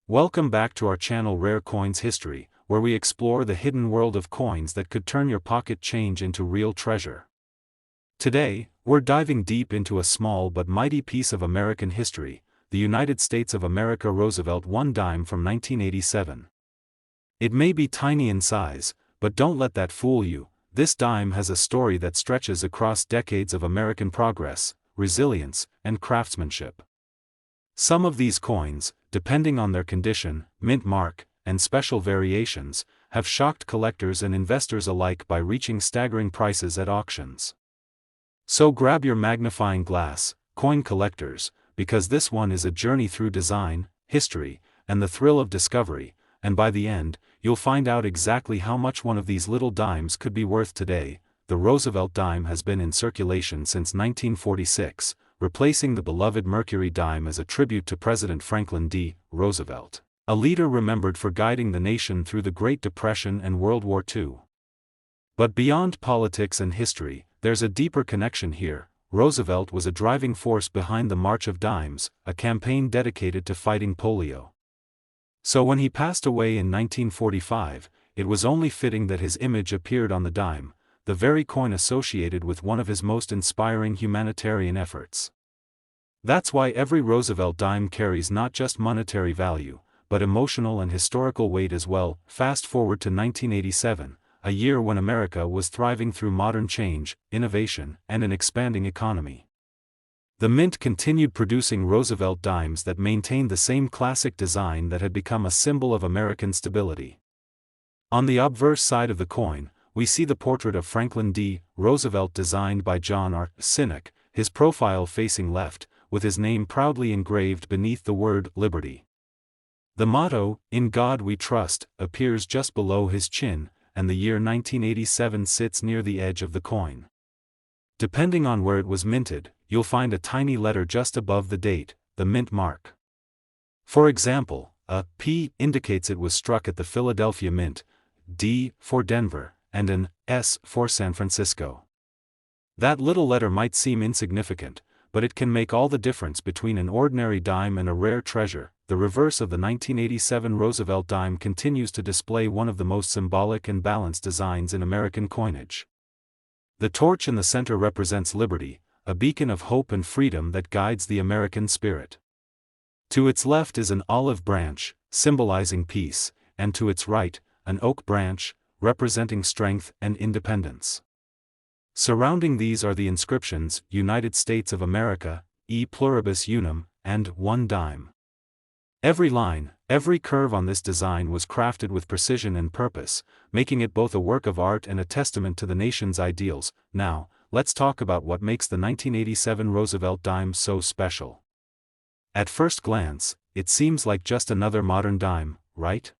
Welcome back to our channel Rare Coins History, where we explore the hidden world of coins that could turn your pocket change into real treasure. Today, we're diving deep into a small but mighty piece of American history, the United States of America Roosevelt one dime from 1987. It may be tiny in size, but don't let that fool you. This dime has a story that stretches across decades of American progress, resilience, and craftsmanship. Some of these coins, depending on their condition, mint mark, and special variations, have shocked collectors and investors alike by reaching staggering prices at auctions. So grab your magnifying glass, coin collectors, because this one is a journey through design, history, and the thrill of discovery, and by the end, you'll find out exactly how much one of these little dimes could be worth today. The Roosevelt dime has been in circulation since 1946, replacing the beloved Mercury dime as a tribute to President Franklin D. Roosevelt, a leader remembered for guiding the nation through the Great Depression and World War II. But beyond politics and history, there's a deeper connection here. Roosevelt was a driving force behind the March of Dimes, a campaign dedicated to fighting polio. So when he passed away in 1945, it was only fitting that his image appeared on the dime, the very coin associated with one of his most inspiring humanitarian efforts. That's why every Roosevelt dime carries not just monetary value, but emotional and historical weight as well. Fast forward to 1987, a year when America was thriving through modern change, innovation, and an expanding economy. The Mint continued producing Roosevelt dimes that maintained the same classic design that had become a symbol of American stability. On the obverse side of the coin, we see the portrait of Franklin D. Roosevelt designed by John R. Sinek, his profile facing left, with his name proudly engraved beneath the word Liberty. The motto, "In God We Trust," appears just below his chin, and the year 1987 sits near the edge of the coin. Depending on where it was minted, you'll find a tiny letter just above the date, the mint mark. For example, a P indicates it was struck at the Philadelphia Mint, D for Denver, and an S for San Francisco. That little letter might seem insignificant, but it can make all the difference between an ordinary dime and a rare treasure. The reverse of the 1987 Roosevelt dime continues to display one of the most symbolic and balanced designs in American coinage. The torch in the center represents liberty, a beacon of hope and freedom that guides the American spirit. To its left is an olive branch, symbolizing peace, and to its right, an oak branch, representing strength and independence. Surrounding these are the inscriptions, United States of America, E pluribus unum, and one dime. Every line, every curve on this design was crafted with precision and purpose, making it both a work of art and a testament to the nation's ideals. Now, let's talk about what makes the 1987 Roosevelt dime so special. At first glance, it seems like just another modern dime, right?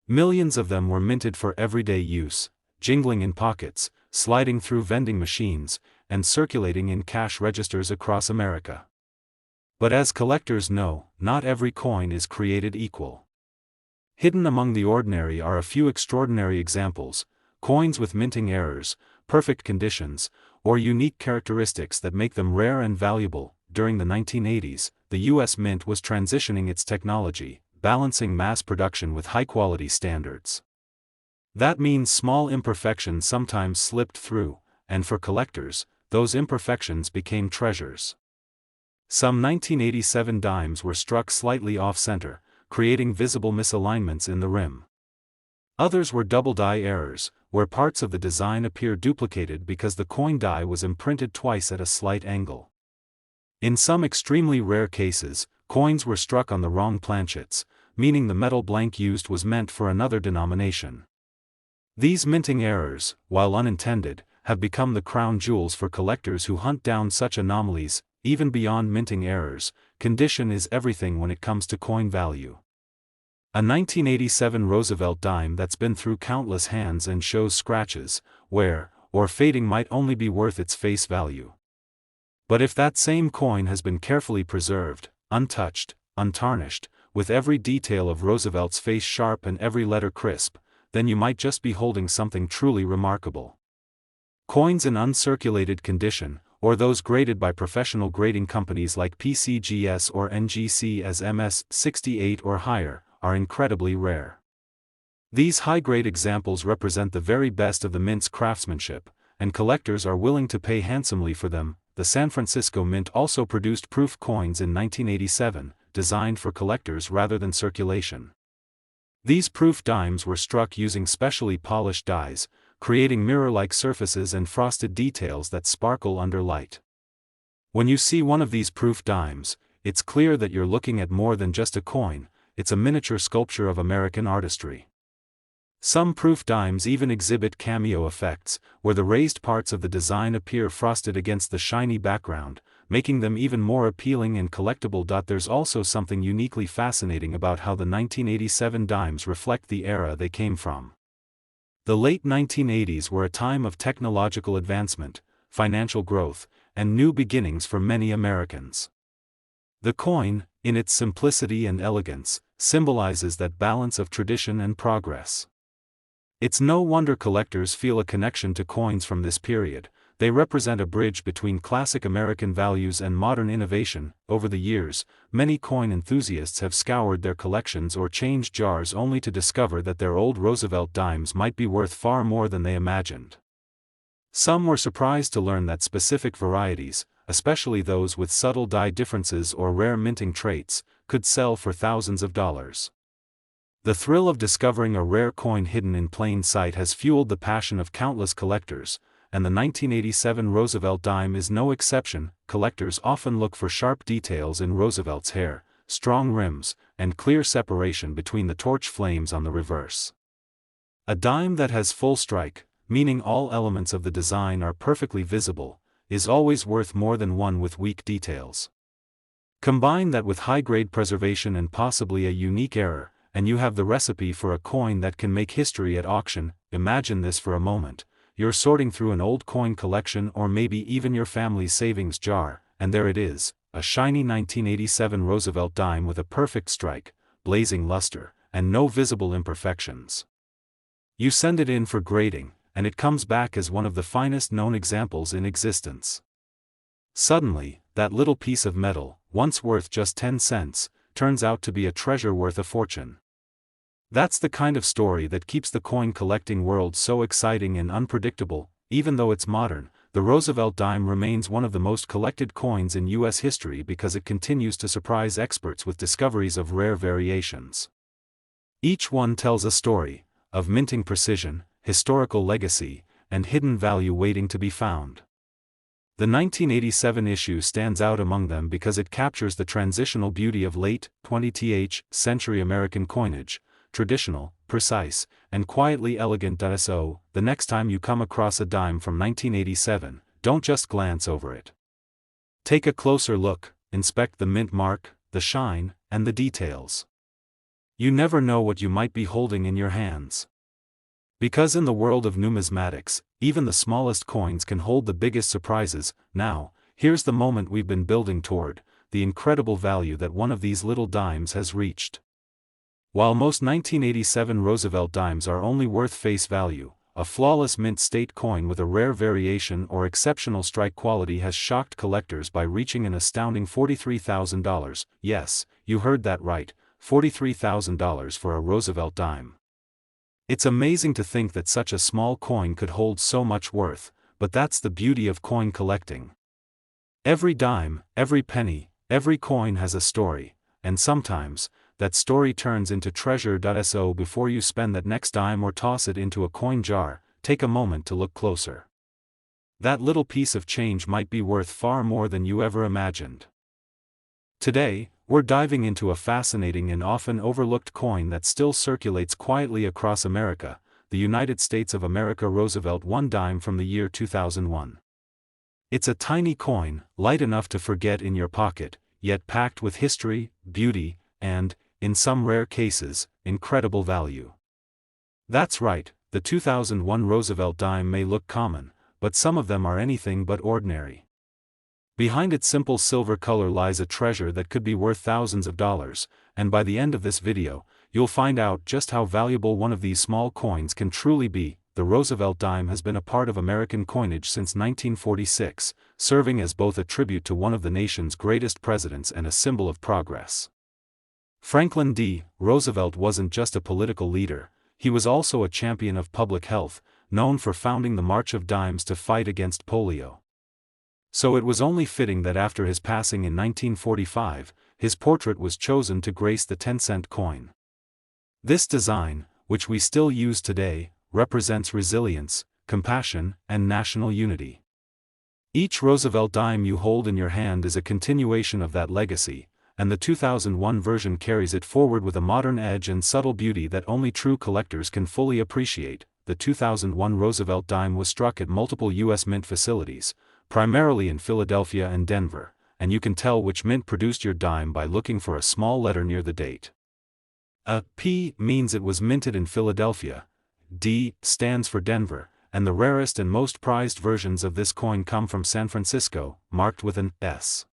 Millions of them were minted for everyday use, jingling in pockets, sliding through vending machines, and circulating in cash registers across America. But as collectors know, not every coin is created equal. Hidden among the ordinary are a few extraordinary examples, coins with minting errors, perfect conditions, or unique characteristics that make them rare and valuable. During the 1980s, the U.S. Mint was transitioning its technology, balancing mass production with high-quality standards. That means small imperfections sometimes slipped through, and for collectors, those imperfections became treasures. Some 1987 dimes were struck slightly off-center, creating visible misalignments in the rim. Others were double die errors, where parts of the design appear duplicated because the coin die was imprinted twice at a slight angle. In some extremely rare cases, coins were struck on the wrong planchets, meaning the metal blank used was meant for another denomination. These minting errors, while unintended, have become the crown jewels for collectors who hunt down such anomalies. Even beyond minting errors, condition is everything when it comes to coin value. A 1987 Roosevelt dime that's been through countless hands and shows scratches, wear, or fading might only be worth its face value. But if that same coin has been carefully preserved, untouched, untarnished, with every detail of Roosevelt's face sharp and every letter crisp, then you might just be holding something truly remarkable. Coins in uncirculated condition, or those graded by professional grading companies like PCGS or NGC as MS68 or higher, are incredibly rare. These high-grade examples represent the very best of the mint's craftsmanship, and collectors are willing to pay handsomely for them. The San Francisco Mint also produced proof coins in 1987, designed for collectors rather than circulation. These proof dimes were struck using specially polished dies, creating mirror-like surfaces and frosted details that sparkle under light. When you see one of these proof dimes, it's clear that you're looking at more than just a coin, it's a miniature sculpture of American artistry. Some proof dimes even exhibit cameo effects, where the raised parts of the design appear frosted against the shiny background, making them even more appealing and collectible. There's also something uniquely fascinating about how the 1987 dimes reflect the era they came from. The late 1980s were a time of technological advancement, financial growth, and new beginnings for many Americans. The coin, in its simplicity and elegance, symbolizes that balance of tradition and progress. It's no wonder collectors feel a connection to coins from this period. They represent a bridge between classic American values and modern innovation. Over the years, many coin enthusiasts have scoured their collections or changed jars only to discover that their old Roosevelt dimes might be worth far more than they imagined. Some were surprised to learn that specific varieties, especially those with subtle die differences or rare minting traits, could sell for thousands of dollars. The thrill of discovering a rare coin hidden in plain sight has fueled the passion of countless collectors, and the 1987 Roosevelt dime is no exception. Collectors often look for sharp details in Roosevelt's hair, strong rims, and clear separation between the torch flames on the reverse. A dime that has full strike, meaning all elements of the design are perfectly visible, is always worth more than one with weak details. Combine that with high-grade preservation and possibly a unique error, and you have the recipe for a coin that can make history at auction. Imagine this for a moment. You're sorting through an old coin collection or maybe even your family's savings jar, and there it is, a shiny 1987 Roosevelt dime with a perfect strike, blazing luster, and no visible imperfections. You send it in for grading, and it comes back as one of the finest known examples in existence. Suddenly, that little piece of metal, once worth just 10 cents, turns out to be a treasure worth a fortune. That's the kind of story that keeps the coin collecting world so exciting and unpredictable. Even though it's modern, the Roosevelt dime remains one of the most collected coins in U.S. history because it continues to surprise experts with discoveries of rare variations. Each one tells a story of minting precision, historical legacy, and hidden value waiting to be found. The 1987 issue stands out among them because it captures the transitional beauty of late 20th century American coinage, traditional, precise, and quietly elegant. So, the next time you come across a dime from 1987, don't just glance over it. Take a closer look, inspect the mint mark, the shine, and the details. You never know what you might be holding in your hands. Because in the world of numismatics, even the smallest coins can hold the biggest surprises. Now, here's the moment we've been building toward, the incredible value that one of these little dimes has reached. While most 1987 Roosevelt dimes are only worth face value, a flawless mint state coin with a rare variation or exceptional strike quality has shocked collectors by reaching an astounding $43,000. Yes, you heard that right, $43,000 for a Roosevelt dime. It's amazing to think that such a small coin could hold so much worth, but that's the beauty of coin collecting. Every dime, every penny, every coin has a story, and sometimes, that story turns into treasure. So before you spend that next dime or toss it into a coin jar, take a moment to look closer. That little piece of change might be worth far more than you ever imagined. Today, we're diving into a fascinating and often overlooked coin that still circulates quietly across America, the United States of America Roosevelt 1 dime from the year 2001. It's a tiny coin, light enough to forget in your pocket, yet packed with history, beauty, and, in some rare cases, incredible value. That's right, the 2001 Roosevelt dime may look common, but some of them are anything but ordinary. Behind its simple silver color lies a treasure that could be worth thousands of dollars, and by the end of this video, you'll find out just how valuable one of these small coins can truly be. The the Roosevelt dime has been a part of American coinage since 1946, serving as both a tribute to one of the nation's greatest presidents and a symbol of progress. Franklin D. Roosevelt wasn't just a political leader, he was also a champion of public health, known for founding the March of Dimes to fight against polio. So it was only fitting that after his passing in 1945, his portrait was chosen to grace the 10-cent coin. This design, which we still use today, represents resilience, compassion, and national unity. Each Roosevelt dime you hold in your hand is a continuation of that legacy, and the 2001 version carries it forward with a modern edge and subtle beauty that only true collectors can fully appreciate. The 2001 Roosevelt dime was struck at multiple U.S. mint facilities, primarily in Philadelphia and Denver, and you can tell which mint produced your dime by looking for a small letter near the date. A P means it was minted in Philadelphia, D stands for Denver, and the rarest and most prized versions of this coin come from San Francisco, marked with an S.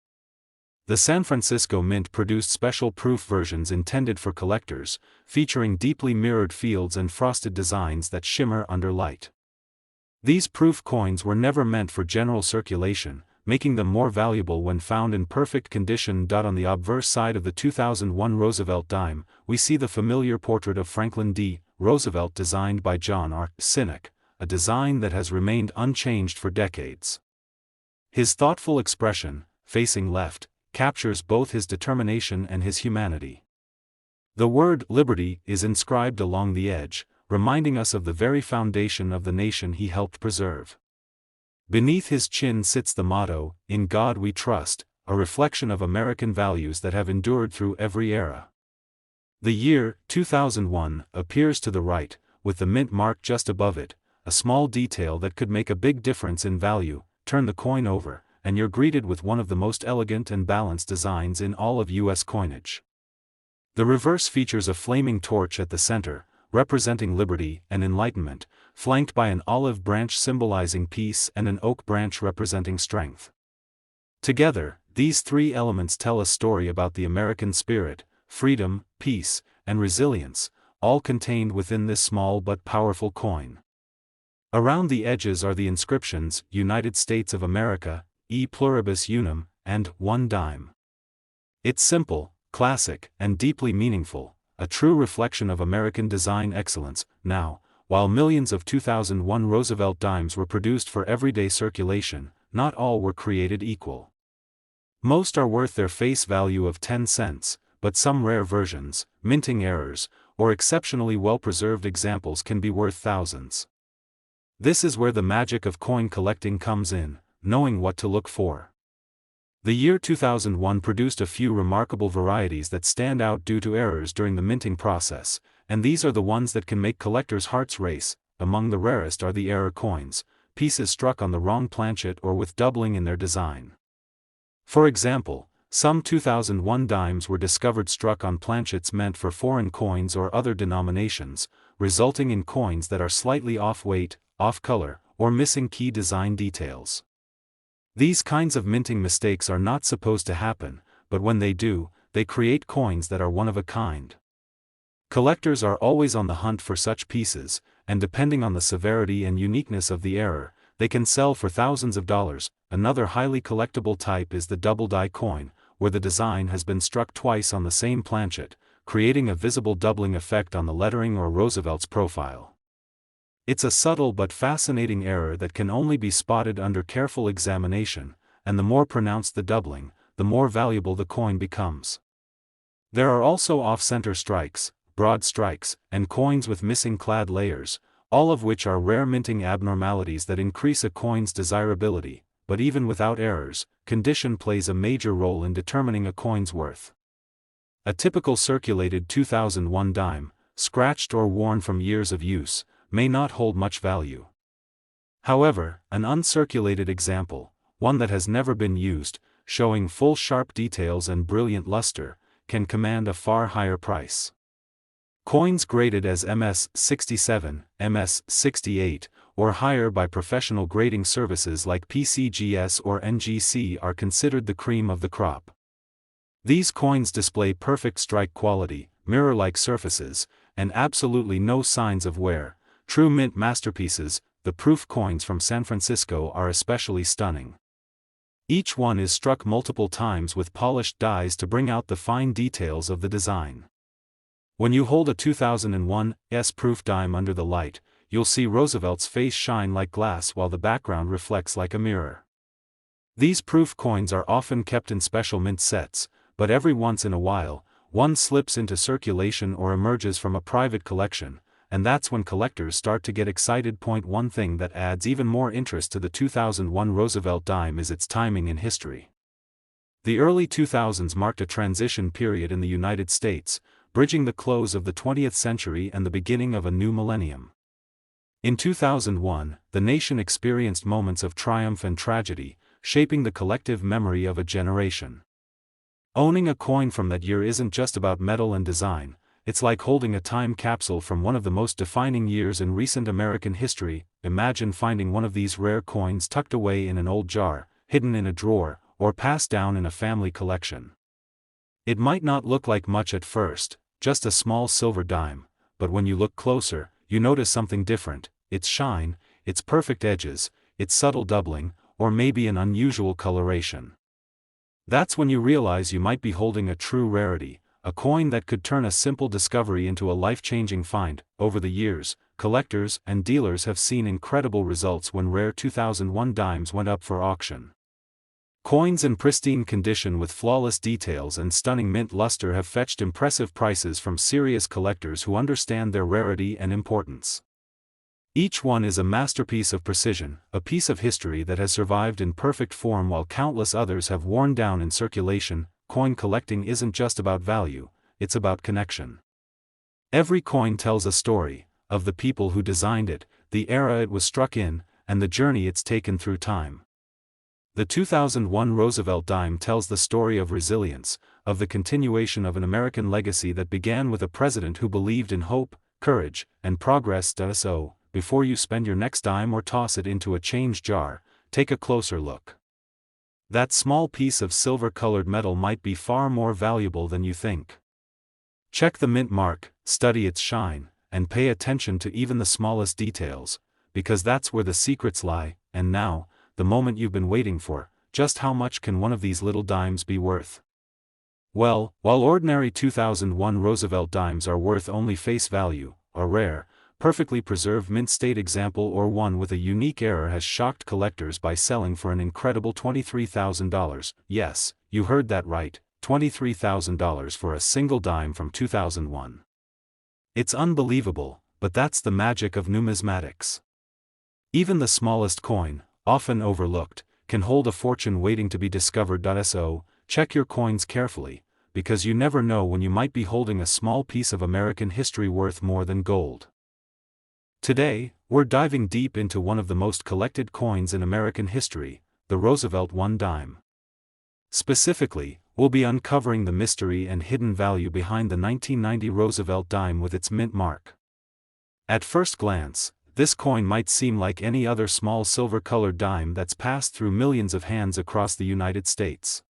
The San Francisco Mint produced special proof versions intended for collectors, featuring deeply mirrored fields and frosted designs that shimmer under light. These proof coins were never meant for general circulation, making them more valuable when found in perfect condition. On the obverse side of the 2001 Roosevelt dime, we see the familiar portrait of Franklin D. Roosevelt designed by John R. Sinek, a design that has remained unchanged for decades. His thoughtful expression, facing left, captures both his determination and his humanity. The word liberty is inscribed along the edge, reminding us of the very foundation of the nation he helped preserve. Beneath his chin sits the motto, "In God We Trust," a reflection of American values that have endured through every era. The year 2001 appears to the right, with the mint mark just above it, a small detail that could make a big difference in value. Turn the coin over, and you're greeted with one of the most elegant and balanced designs in all of U.S. coinage. The reverse features a flaming torch at the center, representing liberty and enlightenment, flanked by an olive branch symbolizing peace and an oak branch representing strength. Together, these three elements tell a story about the American spirit, freedom, peace, and resilience, all contained within this small but powerful coin. Around the edges are the inscriptions, United States of America, E pluribus unum, and 1 dime. It's simple, classic, and deeply meaningful, a true reflection of American design excellence. Now, while millions of 2001 Roosevelt dimes were produced for everyday circulation, not all were created equal. Most are worth their face value of 10 cents, but some rare versions, minting errors, or exceptionally well-preserved examples can be worth thousands. This is where the magic of coin collecting comes in, knowing what to look for. The year 2001 produced a few remarkable varieties that stand out due to errors during the minting process, and these are the ones that can make collectors' hearts race. Among the rarest are the error coins, pieces struck on the wrong planchet or with doubling in their design. For example, some 2001 dimes were discovered struck on planchets meant for foreign coins or other denominations, resulting in coins that are slightly off-weight, off-color, or missing key design details. These kinds of minting mistakes are not supposed to happen, but when they do, they create coins that are one of a kind. Collectors are always on the hunt for such pieces, and depending on the severity and uniqueness of the error, they can sell for thousands of dollars. Another highly collectible type is the double die coin, where the design has been struck twice on the same planchet, creating a visible doubling effect on the lettering or Roosevelt's profile. It's a subtle but fascinating error that can only be spotted under careful examination, and the more pronounced the doubling, the more valuable the coin becomes. There are also off-center strikes, broad strikes, and coins with missing clad layers, all of which are rare minting abnormalities that increase a coin's desirability, but even without errors, condition plays a major role in determining a coin's worth. A typical circulated 2001 dime, scratched or worn from years of use, may not hold much value. However, an uncirculated example, one that has never been used, showing full sharp details and brilliant luster, can command a far higher price. Coins graded as MS-67, MS-68, or higher by professional grading services like PCGS or NGC are considered the cream of the crop. These coins display perfect strike quality, mirror-like surfaces, and absolutely no signs of wear, True mint masterpieces, the proof coins from San Francisco are especially stunning. Each one is struck multiple times with polished dies to bring out the fine details of the design. When you hold a 2001 S-proof dime under the light, you'll see Roosevelt's face shine like glass while the background reflects like a mirror. These proof coins are often kept in special mint sets, but every once in a while, one slips into circulation or emerges from a private collection, and that's when collectors start to get excited. One thing that adds even more interest to the 2001 Roosevelt dime is its timing in history. The early 2000s marked a transition period in the United States, bridging the close of the 20th century and the beginning of a new millennium. In 2001, the nation experienced moments of triumph and tragedy, shaping the collective memory of a generation. Owning a coin from that year isn't just about metal and design, it's like holding a time capsule from one of the most defining years in recent American history. Imagine finding one of these rare coins tucked away in an old jar, hidden in a drawer, or passed down in a family collection. It might not look like much at first, just a small silver dime, but when you look closer, you notice something different: its shine, its perfect edges, its subtle doubling, or maybe an unusual coloration. That's when you realize you might be holding a true rarity, a coin that could turn a simple discovery into a life-changing find. Over the years, collectors and dealers have seen incredible results when rare 2001 dimes went up for auction. Coins in pristine condition with flawless details and stunning mint luster have fetched impressive prices from serious collectors who understand their rarity and importance. Each one is a masterpiece of precision, a piece of history that has survived in perfect form while countless others have worn down in circulation. Coin collecting isn't just about value, it's about connection. Every coin tells a story, of the people who designed it, the era it was struck in, and the journey it's taken through time. The 2001 Roosevelt dime tells the story of resilience, of the continuation of an American legacy that began with a president who believed in hope, courage, and progress. So, before you spend your next dime or toss it into a change jar, take a closer look. That small piece of silver-colored metal might be far more valuable than you think. Check the mint mark, study its shine, and pay attention to even the smallest details, because that's where the secrets lie. And now, the moment you've been waiting for: just how much can one of these little dimes be worth? Well, while ordinary 2001 Roosevelt dimes are worth only face value, a rare, perfectly preserved mint-state example or one with a unique error has shocked collectors by selling for an incredible $23,000. Yes, you heard that right, $23,000 for a single dime from 2001. It's unbelievable, but that's the magic of numismatics. Even the smallest coin, often overlooked, can hold a fortune waiting to be discovered. So, check your coins carefully, because you never know when you might be holding a small piece of American history worth more than gold. Today, we're diving deep into one of the most collected coins in American history, the Roosevelt one dime. Specifically, we'll be uncovering the mystery and hidden value behind the 1990 Roosevelt dime with its mint mark. At first glance, this coin might seem like any other small silver-colored dime that's passed through millions of hands across the United States.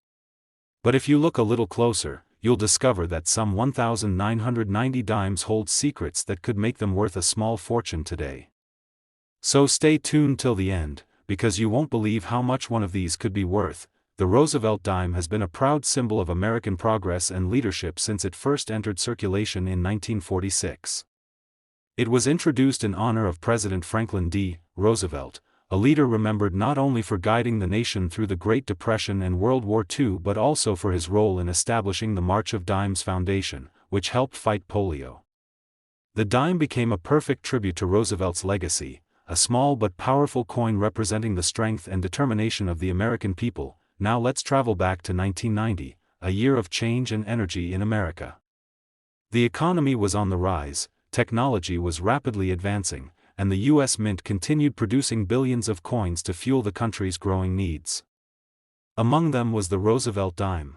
But if you look a little closer, you'll discover that some 1,990 dimes hold secrets that could make them worth a small fortune today. So stay tuned till the end, because you won't believe how much one of these could be worth. The Roosevelt dime has been a proud symbol of American progress and leadership since it first entered circulation in 1946. It was introduced in honor of President Franklin D. Roosevelt, a leader remembered not only for guiding the nation through the Great Depression and World War II but also for his role in establishing the March of Dimes Foundation, which helped fight polio. The dime became a perfect tribute to Roosevelt's legacy, a small but powerful coin representing the strength and determination of the American people. Now let's travel back to 1990, a year of change and energy in America. The economy was on the rise, technology was rapidly advancing, and the U.S. Mint continued producing billions of coins to fuel the country's growing needs. Among them was the Roosevelt dime.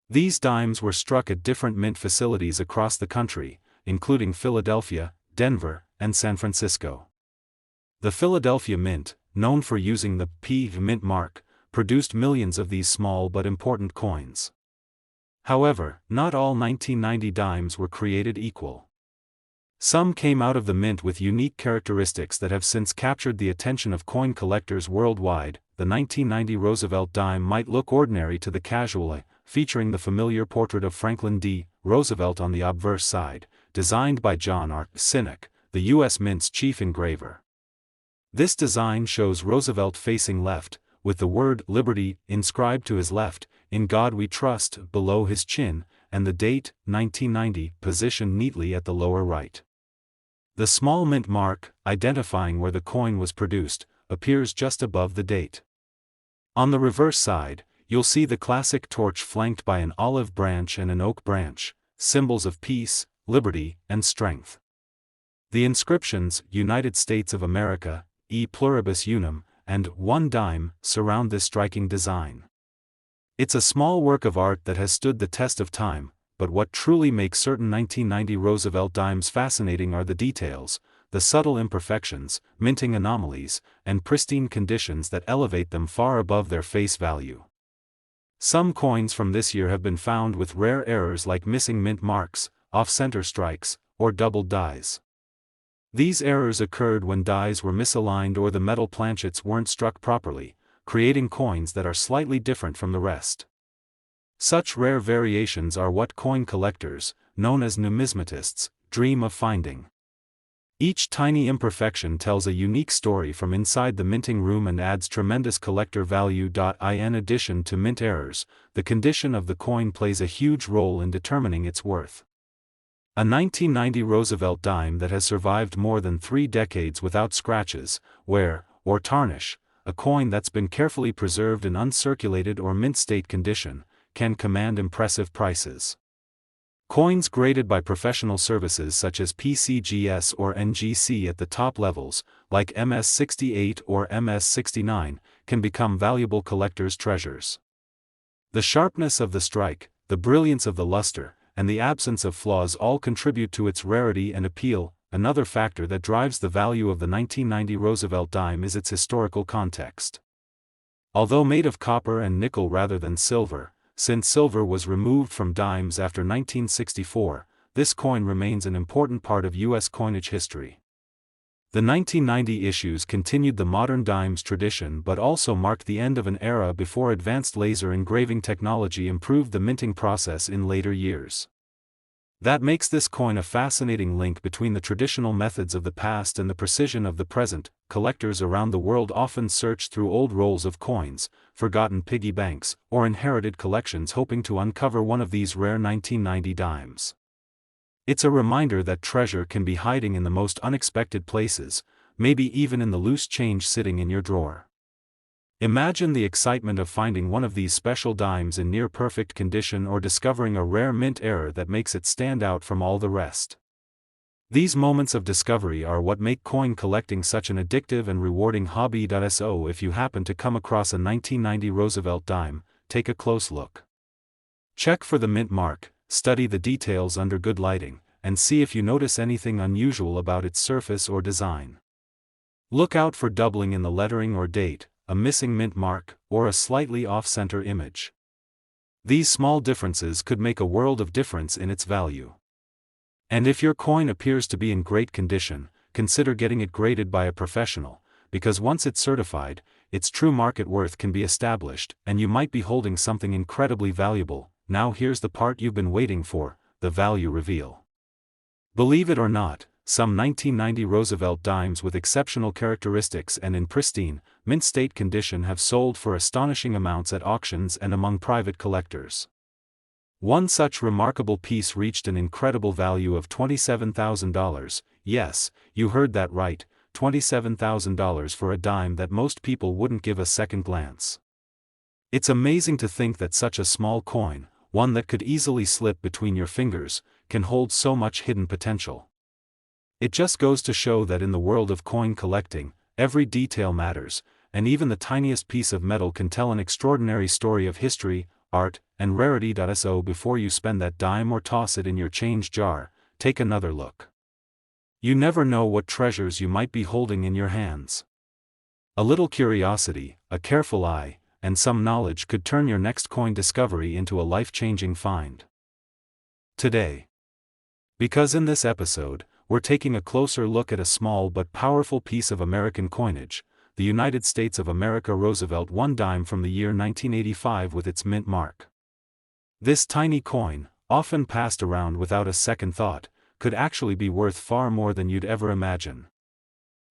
These dimes were struck at different mint facilities across the country, including Philadelphia, Denver, and San Francisco. The Philadelphia Mint, known for using the P mint mark, produced millions of these small but important coins. However, not all 1990 dimes were created equal. Some came out of the mint with unique characteristics that have since captured the attention of coin collectors worldwide. The 1990 Roosevelt dime might look ordinary to the casual eye, featuring the familiar portrait of Franklin D. Roosevelt on the obverse side, designed by John R. Sinek, the U.S. Mint's chief engraver. This design shows Roosevelt facing left, with the word Liberty inscribed to his left, "In God We Trust" below his chin, and the date, 1990, positioned neatly at the lower right. The small mint mark, identifying where the coin was produced, appears just above the date. On the reverse side, you'll see the classic torch flanked by an olive branch and an oak branch, symbols of peace, liberty, and strength. The inscriptions, United States of America, E Pluribus Unum, and One Dime, surround this striking design. It's a small work of art that has stood the test of time, but what truly makes certain 1990 Roosevelt dimes fascinating are the details, the subtle imperfections, minting anomalies, and pristine conditions that elevate them far above their face value. Some coins from this year have been found with rare errors like missing mint marks, off-center strikes, or doubled dies. These errors occurred when dies were misaligned or the metal planchets weren't struck properly, creating coins that are slightly different from the rest. Such rare variations are what coin collectors, known as numismatists, dream of finding. Each tiny imperfection tells a unique story from inside the minting room and adds tremendous collector value. In addition to mint errors, the condition of the coin plays a huge role in determining its worth. A 1990 Roosevelt dime that has survived more than 3 decades without scratches, wear, or tarnish, a coin that's been carefully preserved in uncirculated or mint state condition, can command impressive prices. Coins graded by professional services such as PCGS or NGC at the top levels, like MS-68 or MS-69, can become valuable collector's treasures. The sharpness of the strike, the brilliance of the luster, and the absence of flaws all contribute to its rarity and appeal. Another factor that drives the value of the 1990 Roosevelt dime is its historical context. Although made of copper and nickel rather than silver, since silver was removed from dimes after 1964, this coin remains an important part of U.S. coinage history. The 1990 issues continued the modern dimes tradition but also marked the end of an era before advanced laser engraving technology improved the minting process in later years. That makes this coin a fascinating link between the traditional methods of the past and the precision of the present. Collectors around the world often search through old rolls of coins, forgotten piggy banks, or inherited collections hoping to uncover one of these rare 1990 dimes. It's a reminder that treasure can be hiding in the most unexpected places, maybe even in the loose change sitting in your drawer. Imagine the excitement of finding one of these special dimes in near-perfect condition or discovering a rare mint error that makes it stand out from all the rest. These moments of discovery are what make coin collecting such an addictive and rewarding hobby. So if you happen to come across a 1990 Roosevelt dime, take a close look. Check for the mint mark, study the details under good lighting, and see if you notice anything unusual about its surface or design. Look out for doubling in the lettering or date, a missing mint mark, or a slightly off-center image. These small differences could make a world of difference in its value. And if your coin appears to be in great condition, consider getting it graded by a professional, because once it's certified, its true market worth can be established, and you might be holding something incredibly valuable. Now here's the part you've been waiting for, the value reveal. Believe it or not, some 1990 Roosevelt dimes with exceptional characteristics and in pristine, mint state condition have sold for astonishing amounts at auctions and among private collectors. One such remarkable piece reached an incredible value of $27,000, yes, you heard that right, $27,000 for a dime that most people wouldn't give a second glance. It's amazing to think that such a small coin, one that could easily slip between your fingers, can hold so much hidden potential. It just goes to show that in the world of coin collecting, every detail matters, and even the tiniest piece of metal can tell an extraordinary story of history, art, and rarity. So before you spend that dime or toss it in your change jar, take another look. You never know what treasures you might be holding in your hands. A little curiosity, a careful eye, and some knowledge could turn your next coin discovery into a life-changing find. Today. Because in this episode, we're taking a closer look at a small but powerful piece of American coinage, the United States of America Roosevelt $1 dime from the year 1985 with its mint mark. This tiny coin, often passed around without a second thought, could actually be worth far more than you'd ever imagine.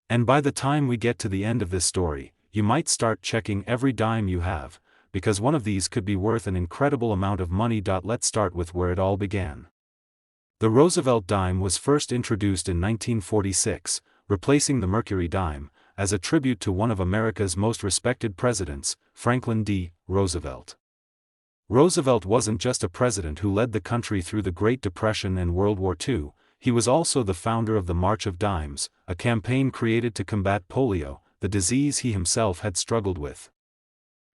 And by the time we get to the end of this story, you might start checking every dime you have, because one of these could be worth an incredible amount of money. Let's start with where it all began. The Roosevelt dime was first introduced in 1946, replacing the Mercury dime, as a tribute to one of America's most respected presidents, Franklin D. Roosevelt. Roosevelt wasn't just a president who led the country through the Great Depression and World War II, he was also the founder of the March of Dimes, a campaign created to combat polio, the disease he himself had struggled with.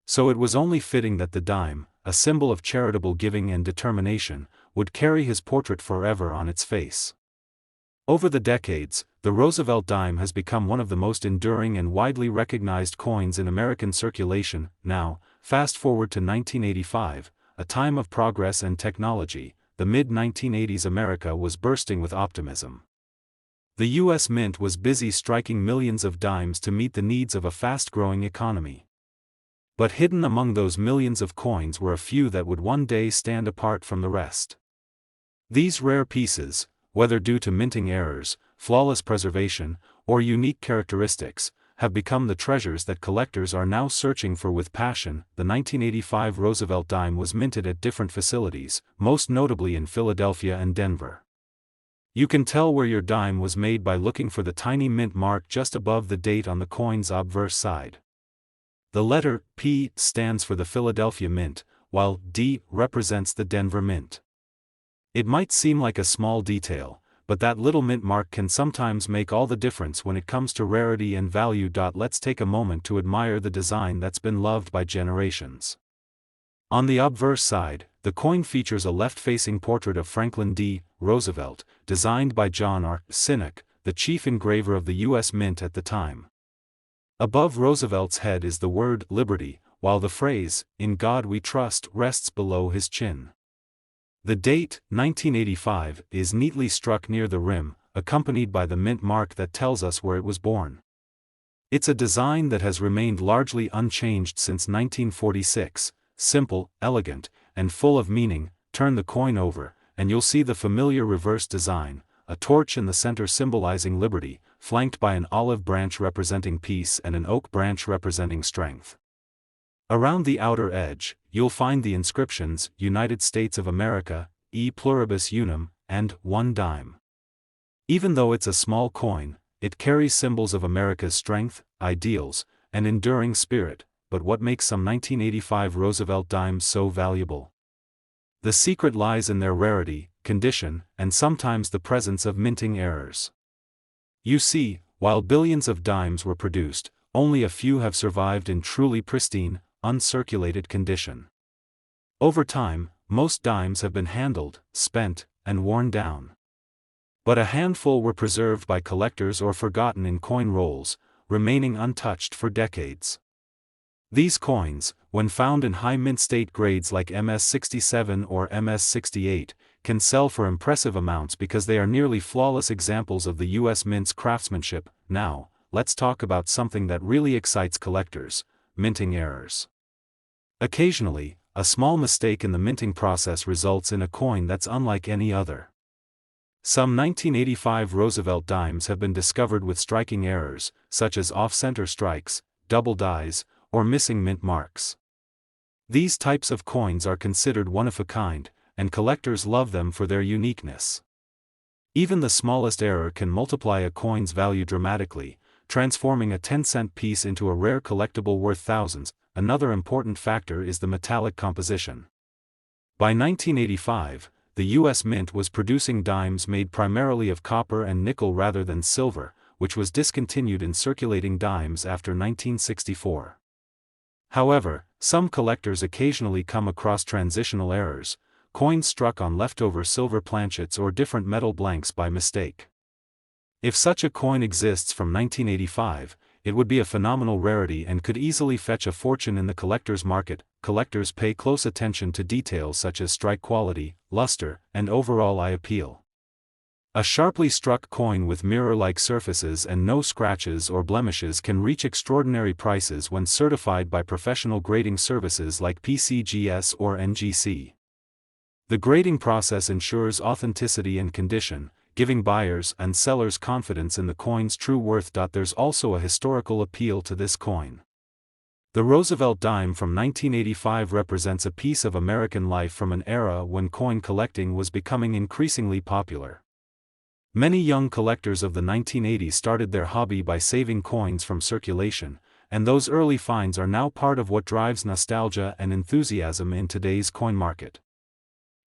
So it was only fitting that the dime, a symbol of charitable giving and determination, would carry his portrait forever on its face. Over the decades, the Roosevelt dime has become one of the most enduring and widely recognized coins in American circulation. Now, fast forward to 1985, a time of progress and technology. The mid-1980s America was bursting with optimism. The U.S. Mint was busy striking millions of dimes to meet the needs of a fast-growing economy. But hidden among those millions of coins were a few that would one day stand apart from the rest. These rare pieces, whether due to minting errors, flawless preservation, or unique characteristics, have become the treasures that collectors are now searching for with passion. The 1985 Roosevelt dime was minted at different facilities, most notably in Philadelphia and Denver. You can tell where your dime was made by looking for the tiny mint mark just above the date on the coin's obverse side. The letter P stands for the Philadelphia Mint, while D represents the Denver Mint. It might seem like a small detail, but that little mint mark can sometimes make all the difference when it comes to rarity and value. Let's take a moment to admire the design that's been loved by generations. On the obverse side, the coin features a left-facing portrait of Franklin D. Roosevelt, designed by John R. Sinnock, the chief engraver of the U.S. Mint at the time. Above Roosevelt's head is the word Liberty, while the phrase, "In God We Trust," rests below his chin. The date, 1985, is neatly struck near the rim, accompanied by the mint mark that tells us where it was born. It's a design that has remained largely unchanged since 1946, simple, elegant, and full of meaning. Turn the coin over, and you'll see the familiar reverse design, a torch in the center symbolizing liberty, flanked by an olive branch representing peace and an oak branch representing strength. Around the outer edge, you'll find the inscriptions, United States of America, E Pluribus Unum, and $1 dime. Even though it's a small coin, it carries symbols of America's strength, ideals, and enduring spirit. But what makes some 1985 Roosevelt dimes so valuable? The secret lies in their rarity, condition, and sometimes the presence of minting errors. You see, while billions of dimes were produced, only a few have survived in truly pristine, uncirculated condition. Over time, most dimes have been handled, spent, and worn down. But a handful were preserved by collectors or forgotten in coin rolls, remaining untouched for decades. These coins, when found in high mint state grades like MS-67 or MS-68, can sell for impressive amounts because they are nearly flawless examples of the U.S. Mint's craftsmanship. Now, let's talk about something that really excites collectors: minting errors. Occasionally, a small mistake in the minting process results in a coin that's unlike any other. Some 1985 Roosevelt dimes have been discovered with striking errors, such as off-center strikes, double dies, or missing mint marks. These types of coins are considered one of a kind, and collectors love them for their uniqueness. Even the smallest error can multiply a coin's value dramatically, transforming a 10-cent piece into a rare collectible worth thousands. Another important factor is the metallic composition. By 1985, the U.S. Mint was producing dimes made primarily of copper and nickel rather than silver, which was discontinued in circulating dimes after 1964. However, some collectors occasionally come across transitional errors, coins struck on leftover silver planchets or different metal blanks by mistake. If such a coin exists from 1985, it would be a phenomenal rarity and could easily fetch a fortune in the collector's market. Collectors pay close attention to details such as strike quality, luster, and overall eye appeal. A sharply struck coin with mirror-like surfaces and no scratches or blemishes can reach extraordinary prices when certified by professional grading services like PCGS or NGC. The grading process ensures authenticity and condition, giving buyers and sellers confidence in the coin's true worth. There's also a historical appeal to this coin. The Roosevelt dime from 1985 represents a piece of American life from an era when coin collecting was becoming increasingly popular. Many young collectors of the 1980s started their hobby by saving coins from circulation, and those early finds are now part of what drives nostalgia and enthusiasm in today's coin market.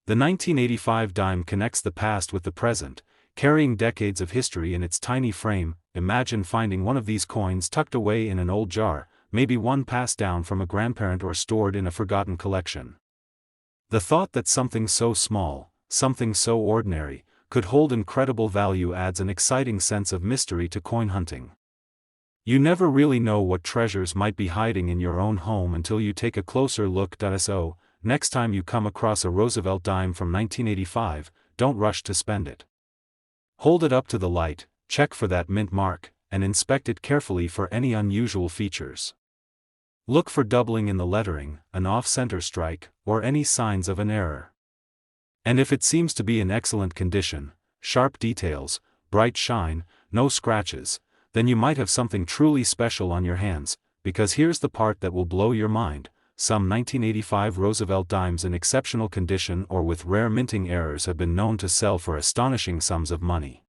The 1985 dime connects the past with the present, carrying decades of history in its tiny frame. Imagine finding one of these coins tucked away in an old jar, maybe one passed down from a grandparent or stored in a forgotten collection. The thought that something so small, something so ordinary, could hold incredible value adds an exciting sense of mystery to coin hunting. You never really know what treasures might be hiding in your own home until you take a closer look. So, next time you come across a Roosevelt dime from 1985, don't rush to spend it. Hold it up to the light, check for that mint mark, and inspect it carefully for any unusual features. Look for doubling in the lettering, an off-center strike, or any signs of an error. And if it seems to be in excellent condition, sharp details, bright shine, no scratches, then you might have something truly special on your hands, because here's the part that will blow your mind. Some 1985 Roosevelt dimes in exceptional condition or with rare minting errors have been known to sell for astonishing sums of money.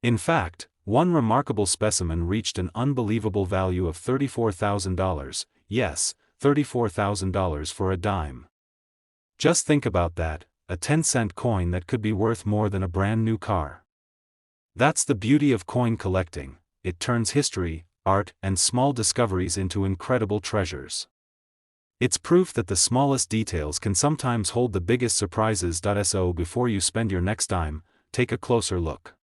In fact, one remarkable specimen reached an unbelievable value of $34,000, yes, $34,000 for a dime. Just think about that, a 10-cent coin that could be worth more than a brand new car. That's the beauty of coin collecting, it turns history, art, and small discoveries into incredible treasures. It's proof that the smallest details can sometimes hold the biggest surprises. So before you spend your next dime, take a closer look.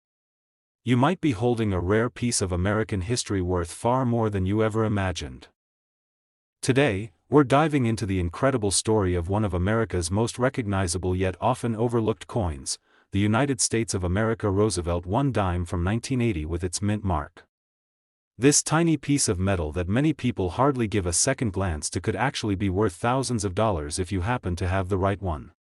You might be holding a rare piece of American history worth far more than you ever imagined. Today, we're diving into the incredible story of one of America's most recognizable yet often overlooked coins, the United States of America Roosevelt I dime from 1980 with its mint mark. This tiny piece of metal that many people hardly give a second glance to could actually be worth thousands of dollars if you happen to have the right one.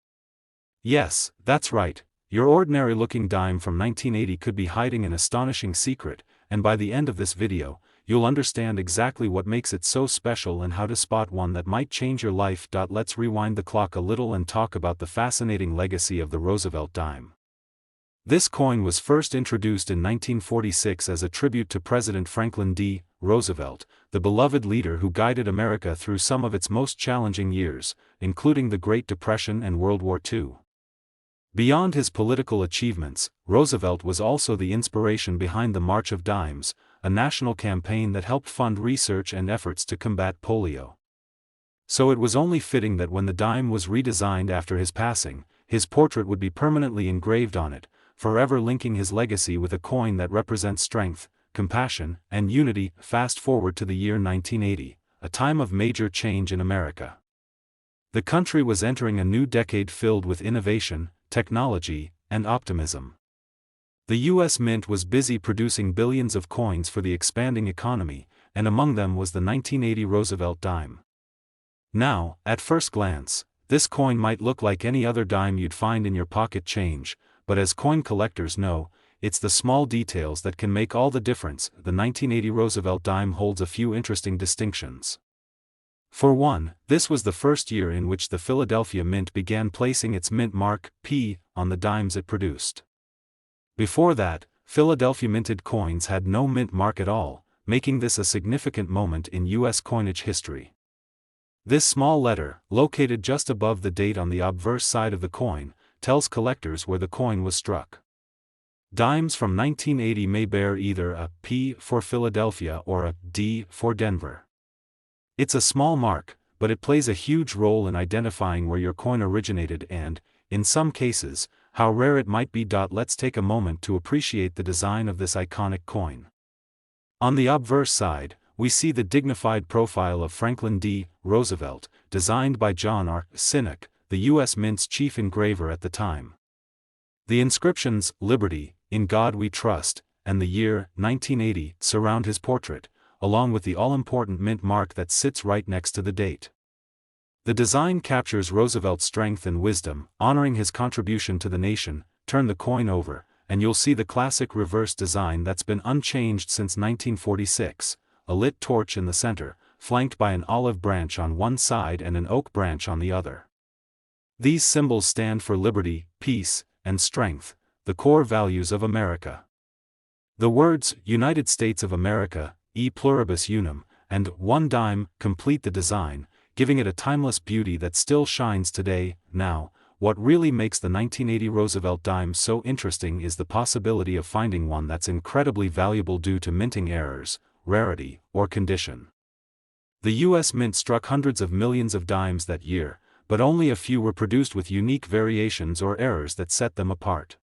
Yes, that's right. Your ordinary-looking dime from 1980 could be hiding an astonishing secret, and by the end of this video, you'll understand exactly what makes it so special and how to spot one that might change your life. Let's rewind the clock a little and talk about the fascinating legacy of the Roosevelt dime. This coin was first introduced in 1946 as a tribute to President Franklin D. Roosevelt, the beloved leader who guided America through some of its most challenging years, including the Great Depression and World War II. Beyond his political achievements, Roosevelt was also the inspiration behind the March of Dimes, a national campaign that helped fund research and efforts to combat polio. So it was only fitting that when the dime was redesigned after his passing, his portrait would be permanently engraved on it, forever linking his legacy with a coin that represents strength, compassion, and unity. Fast forward to the year 1980, a time of major change in America. The country was entering a new decade filled with innovation, technology, and optimism. The U.S. Mint was busy producing billions of coins for the expanding economy, and among them was the 1980 Roosevelt dime. Now, at first glance, this coin might look like any other dime you'd find in your pocket change, but as coin collectors know, it's the small details that can make all the difference. The 1980 Roosevelt dime holds a few interesting distinctions. For one, this was the first year in which the Philadelphia Mint began placing its mint mark, P, on the dimes it produced. Before that, Philadelphia minted coins had no mint mark at all, making this a significant moment in U.S. coinage history. This small letter, located just above the date on the obverse side of the coin, tells collectors where the coin was struck. Dimes from 1980 may bear either a P for Philadelphia or a D for Denver. It's a small mark, but it plays a huge role in identifying where your coin originated and, in some cases, how rare it might be. Let's take a moment to appreciate the design of this iconic coin. On the obverse side, we see the dignified profile of Franklin D. Roosevelt, designed by John R. Sinnock, the U.S. Mint's chief engraver at the time. The inscriptions, Liberty, "In God We Trust," and the year 1980 surround his portrait, along with the all-important mint mark that sits right next to the date. The design captures Roosevelt's strength and wisdom, honoring his contribution to the nation. Turn the coin over, and you'll see the classic reverse design that's been unchanged since 1946, a lit torch in the center, flanked by an olive branch on one side and an oak branch on the other. These symbols stand for liberty, peace, and strength, the core values of America. The words, "United States of America, e pluribus unum," and "one dime," complete the design, giving it a timeless beauty that still shines today. Now, what really makes the 1980 Roosevelt dime so interesting is the possibility of finding one that's incredibly valuable due to minting errors, rarity, or condition. The U.S. Mint struck hundreds of millions of dimes that year, but only a few were produced with unique variations or errors that set them apart.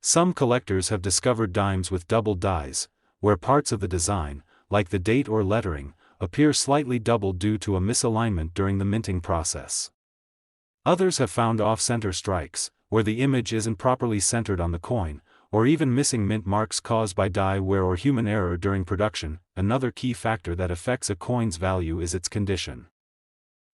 Some collectors have discovered dimes with doubled dies, where parts of the design, like the date or lettering, appear slightly doubled due to a misalignment during the minting process. Others have found off-center strikes, where the image isn't properly centered on the coin, or even missing mint marks caused by die wear or human error during production. Another key factor that affects a coin's value is its condition.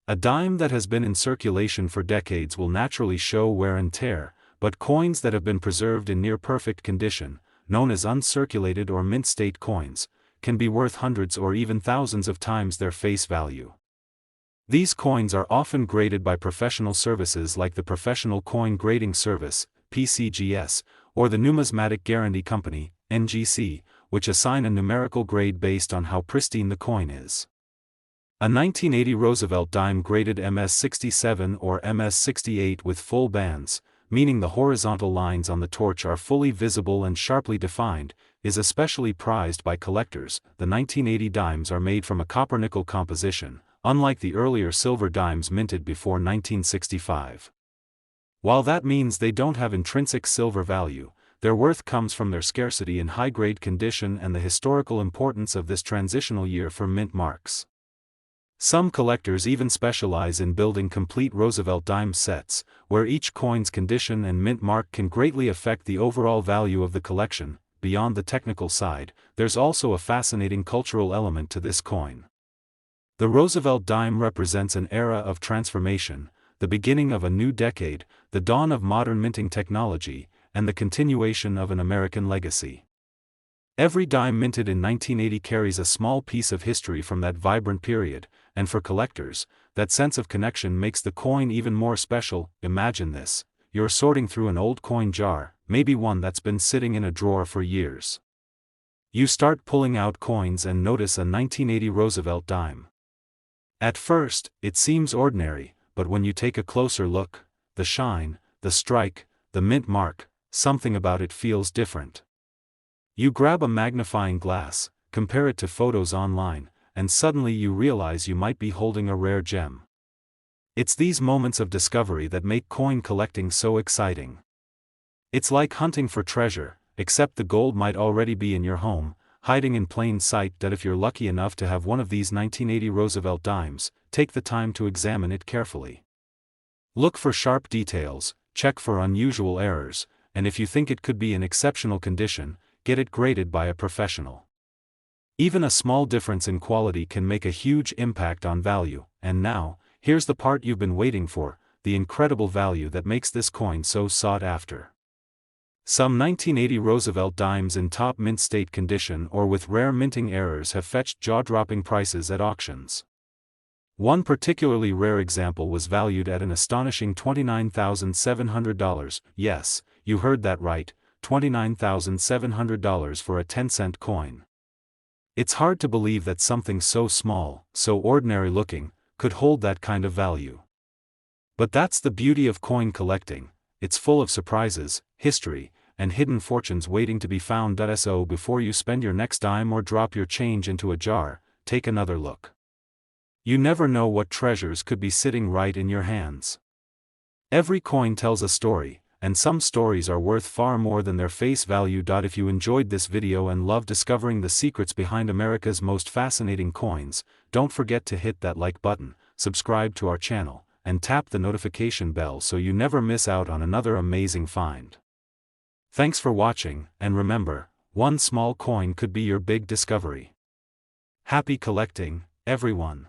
A dime that has been in circulation for decades will naturally show wear and tear, but coins that have been preserved in near-perfect condition, known as uncirculated or mint-state coins, can be worth hundreds or even thousands of times their face value. These coins are often graded by professional services like the Professional Coin Grading Service, PCGS, or the Numismatic Guarantee Company, NGC, which assign a numerical grade based on how pristine the coin is. A 1980 Roosevelt dime graded MS-67 or MS-68 with full bands, meaning the horizontal lines on the torch are fully visible and sharply defined, is especially prized by collectors. The 1980 dimes are made from a copper-nickel composition, unlike the earlier silver dimes minted before 1965. While that means they don't have intrinsic silver value, their worth comes from their scarcity in high-grade condition and the historical importance of this transitional year for mint marks. Some collectors even specialize in building complete Roosevelt dime sets, where each coin's condition and mint mark can greatly affect the overall value of the collection. Beyond the technical side, there's also a fascinating cultural element to this coin. The Roosevelt dime represents an era of transformation, the beginning of a new decade, the dawn of modern minting technology, and the continuation of an American legacy. Every dime minted in 1980 carries a small piece of history from that vibrant period, and for collectors, that sense of connection makes the coin even more special. Imagine this: you're sorting through an old coin jar, maybe one that's been sitting in a drawer for years. You start pulling out coins and notice a 1980 Roosevelt dime. At first, it seems ordinary, but when you take a closer look, the shine, the strike, the mint mark, something about it feels different. You grab a magnifying glass, compare it to photos online, and suddenly you realize you might be holding a rare gem. It's these moments of discovery that make coin collecting so exciting. It's like hunting for treasure, except the gold might already be in your home, hiding in plain sight. That if you're lucky enough to have one of these 1980 Roosevelt dimes, take the time to examine it carefully. Look for sharp details, check for unusual errors, and if you think it could be in exceptional condition, get it graded by a professional. Even a small difference in quality can make a huge impact on value. And now, here's the part you've been waiting for, the incredible value that makes this coin so sought after. Some 1980 Roosevelt dimes in top mint state condition or with rare minting errors have fetched jaw-dropping prices at auctions. One particularly rare example was valued at an astonishing $29,700. Yes, you heard that right, $29,700 for a 10-cent coin. It's hard to believe that something so small, so ordinary looking, could hold that kind of value. But that's the beauty of coin collecting. It's full of surprises, history, and hidden fortunes waiting to be found. So before you spend your next dime or drop your change into a jar, take another look. You never know what treasures could be sitting right in your hands. Every coin tells a story, and some stories are worth far more than their face value. If you enjoyed this video and love discovering the secrets behind America's most fascinating coins, don't forget to hit that like button, subscribe to our channel, and tap the notification bell so you never miss out on another amazing find. Thanks for watching, and remember, one small coin could be your big discovery. Happy collecting, everyone!